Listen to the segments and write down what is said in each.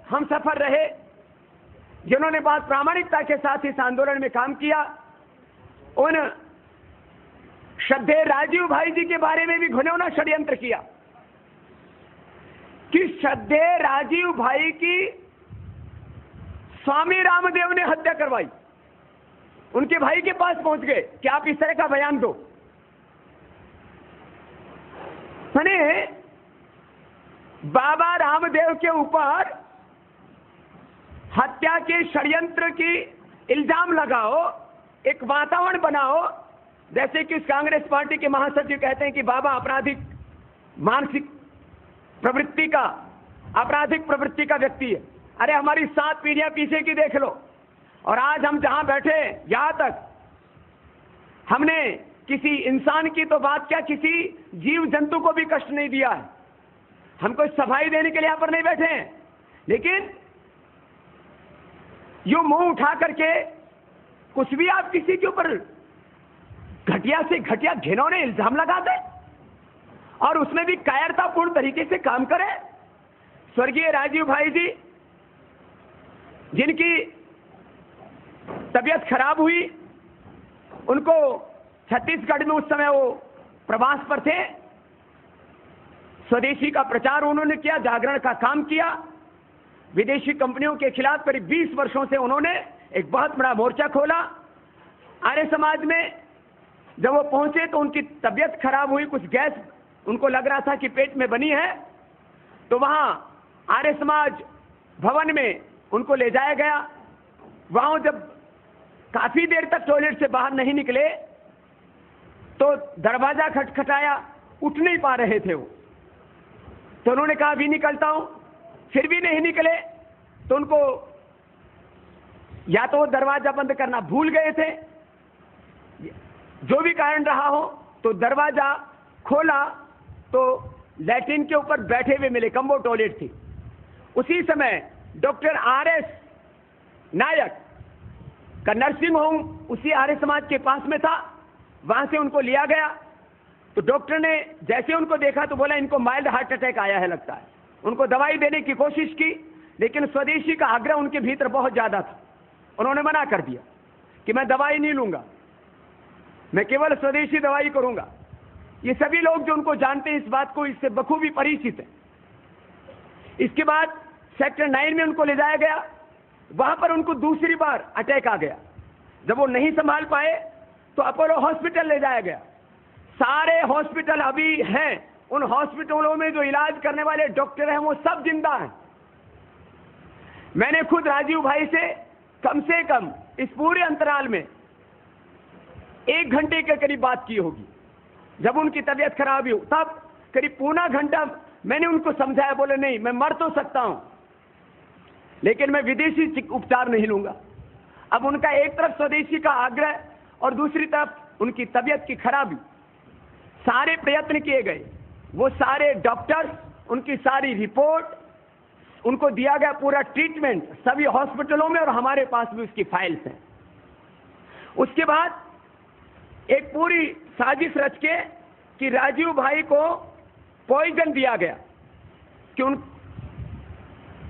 हम सफर रहे, जिन्होंने बहुत प्रामाणिकता के साथ इस आंदोलन में काम किया, उन श्रद्धेय राजीव भाई जी के बारे में भी घिनौना षड्यंत्र किया कि श्रद्धेय राजीव भाई की स्वामी रामदेव ने हत्या करवाई। उनके भाई के पास पहुंच गए कि आप इस तरह का बयान दो। मैंने बाबा रामदेव के ऊपर हत्या के षड्यंत्र की इल्जाम लगाओ, एक वातावरण बनाओ, जैसे कि कांग्रेस पार्टी के महासचिव कहते हैं कि बाबा आपराधिक मानसिक प्रवृत्ति का, आपराधिक प्रवृत्ति का व्यक्ति है। अरे हमारी 7 पीढ़ियां पीछे की देख लो, और आज हम जहां बैठे, यहां तक हमने किसी इंसान की तो बात क्या, किसी जीव जंतु को भी कष्ट नहीं दिया है। हम कोई सफाई देने के लिए यहां पर नहीं बैठे हैं, लेकिन यूं मुंह उठा करके कुछ भी आप किसी के ऊपर घटिया से घटिया घिनौने इल्जाम लगा दे और उसमें भी कायरतापूर्ण तरीके से काम करे। स्वर्गीय राजीव भाई जी, जिनकी तबीयत खराब हुई, उनको छत्तीसगढ़ में उस समय वो प्रवास पर थे, स्वदेशी का प्रचार उन्होंने किया, जागरण का काम किया। विदेशी कंपनियों के खिलाफ करीब 20 वर्षों से उन्होंने एक बहुत बड़ा मोर्चा खोला। आर्य समाज में जब वो पहुंचे तो उनकी तबीयत खराब हुई, कुछ गैस उनको लग रहा था कि पेट में बनी है, तो वहां आर्य समाज भवन में उनको ले जाया गया। वहां जब काफी देर तक टॉयलेट से बाहर नहीं निकले तो दरवाजा खटखटाया, उठ नहीं पा रहे थे वो, तो उन्होंने कहा अभी निकलता हूं, फिर भी नहीं निकले, तो उनको या तो वो दरवाजा बंद करना भूल गए थे, जो भी कारण रहा हो, तो दरवाजा खोला तो लैट्रिन के ऊपर बैठे हुए मिले, कम्बो टॉयलेट थी। उसी समय डॉक्टर आर.एस. नायक का नर्सिंग होम उसी आर्य समाज के पास में था, वहां से उनको लिया गया। तो डॉक्टर ने जैसे उनको देखा तो बोला इनको माइल्ड हार्ट अटैक आया है लगता है। उनको दवाई देने की कोशिश की, लेकिन स्वदेशी का आग्रह उनके भीतर बहुत ज्यादा था। उन्होंने मना कर दिया कि मैं दवाई नहीं लूंगा, मैं केवल स्वदेशी दवाई करूंगा। ये सभी लोग जो उनको जानते हैं इस बात को, इससे बखूबी परिचित है। इसके बाद सेक्टर 9 में उनको ले जाया गया, वहां पर उनको दूसरी बार अटैक आ गया। जब वो नहीं संभाल पाए तो अपोलो हॉस्पिटल ले जाया गया। सारे हॉस्पिटल अभी हैं, उन हॉस्पिटलों में जो इलाज करने वाले डॉक्टर हैं वो सब जिंदा हैं। मैंने खुद राजीव भाई से कम इस पूरे अंतराल में 1 घंटे के करीब बात की होगी। जब उनकी तबीयत खराब हुई तब करीब पौना घंटा मैंने उनको समझाया, बोले नहीं मैं मर तो सकता हूं लेकिन मैं विदेशी उपचार नहीं लूंगा। अब उनका एक तरफ स्वदेशी का आग्रह और दूसरी तरफ उनकी तबीयत की खराबी, सारे प्रयत्न किए गए, वो सारे डॉक्टर्स, उनकी सारी रिपोर्ट, उनको दिया गया पूरा ट्रीटमेंट सभी हॉस्पिटलों में, और हमारे पास भी उसकी फाइल्स हैं। उसके बाद एक पूरी साजिश रच के कि राजीव भाई को पॉइजन दिया गया कि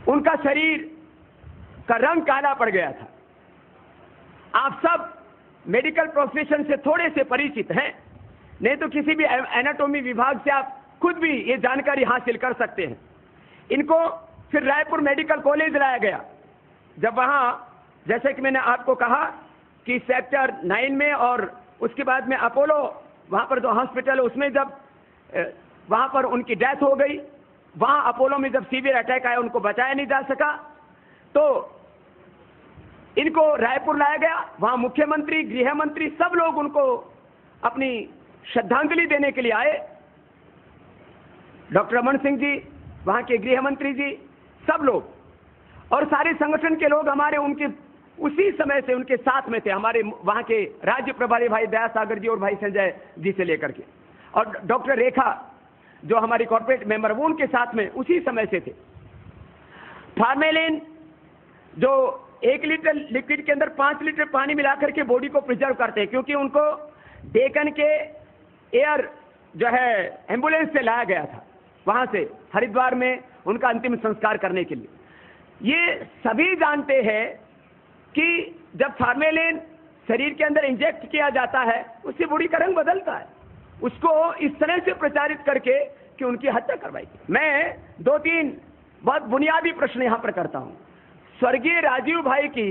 उनका शरीर का रंग काला पड़ गया था। आप सब मेडिकल प्रोफेशन से थोड़े से परिचित हैं, नहीं तो किसी भी एनाटॉमी विभाग से आप खुद भी ये जानकारी हासिल कर सकते हैं। इनको फिर रायपुर मेडिकल कॉलेज लाया गया। जब वहां, जैसे कि मैंने आपको कहा कि सेक्टर 9 में और उसके बाद में अपोलो, वहां पर जो हॉस्पिटल है उसमें जब वहां पर उनकी डेथ हो गई, वहां अपोलो में जब सीवियर अटैक आया उनको बचाया नहीं जा सका, तो इनको रायपुर लाया गया। वहां मुख्यमंत्री, गृह मंत्री, सब लोग उनको अपनी श्रद्धांजलि देने के लिए आए। डॉक्टर रमन सिंह जी, वहां के गृह मंत्री जी, सब लोग और सारे संगठन के लोग हमारे उनके उसी समय से उनके साथ में थे। हमारे वहां के राज्य प्रभारी भाई दया सागर जी और भाई संजय जी से लेकर के, और डॉक्टर रेखा जो हमारी कॉर्पोरेट मेंबर, वो उनके साथ में उसी समय से थे। फार्मेलिन जो 1 लीटर लिक्विड के अंदर 5 लीटर पानी मिलाकर के बॉडी को प्रिजर्व करते हैं, क्योंकि उनको डेकन के एयर जो है एम्बुलेंस से लाया गया था, वहां से हरिद्वार में उनका अंतिम संस्कार करने के लिए। ये सभी जानते हैं कि जब फार्मेलिन शरीर के अंदर इंजेक्ट किया जाता है उससे बॉडी का रंग बदलता है, उसको इस तरह से प्रचारित करके कि उनकी हत्या करवाई। मैं 2-3 बहुत बुनियादी प्रश्न यहां पर करता हूं। स्वर्गीय राजीव भाई की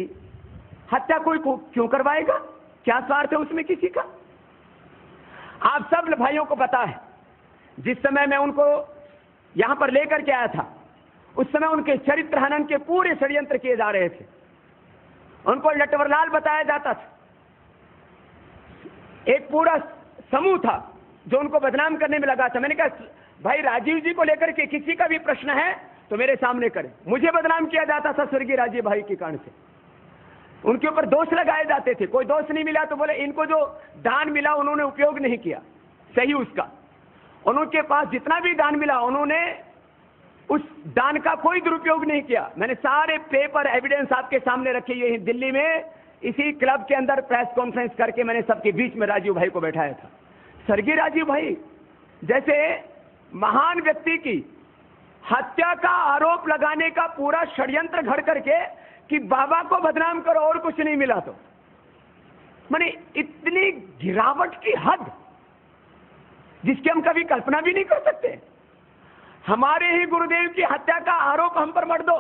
हत्या कोई क्यों करवाएगा? क्या स्वार्थ है उसमें किसी का? आप सब भाइयों को पता है, जिस समय मैं उनको यहां पर लेकर के आया था उस समय उनके चरित्र हनन के पूरे षड्यंत्र किए जा रहे थे। उनको लटवरलाल बताया जाता था, एक पूरा समूह था जो उनको बदनाम करने में लगा था। मैंने कहा भाई राजीव जी को लेकर के किसी का भी प्रश्न है तो मेरे सामने करें। मुझे बदनाम किया जाता था स्वर्गीय राजीव भाई के कारण से, उनके ऊपर दोष लगाए जाते थे। कोई दोष नहीं मिला तो बोले इनको जो दान मिला उन्होंने उपयोग नहीं किया, सही उसका। उनके पास जितना भी दान मिला उन्होंने उस दान का कोई दुरुपयोग नहीं किया। मैंने सारे पेपर एविडेंस आपके सामने रखे। ये दिल्ली में इसी क्लब के अंदर प्रेस कॉन्फ्रेंस करके मैंने सबके बीच में राजीव भाई को बैठाया था। स्वर्गीय राजीव भाई जैसे महान व्यक्ति की हत्या का आरोप लगाने का पूरा षड्यंत्र घड़ करके कि बाबा को बदनाम करो और कुछ नहीं मिला, तो माने इतनी गिरावट की हद जिसकी हम कभी कल्पना भी नहीं कर सकते। हमारे ही गुरुदेव की हत्या का आरोप हम पर मत दो,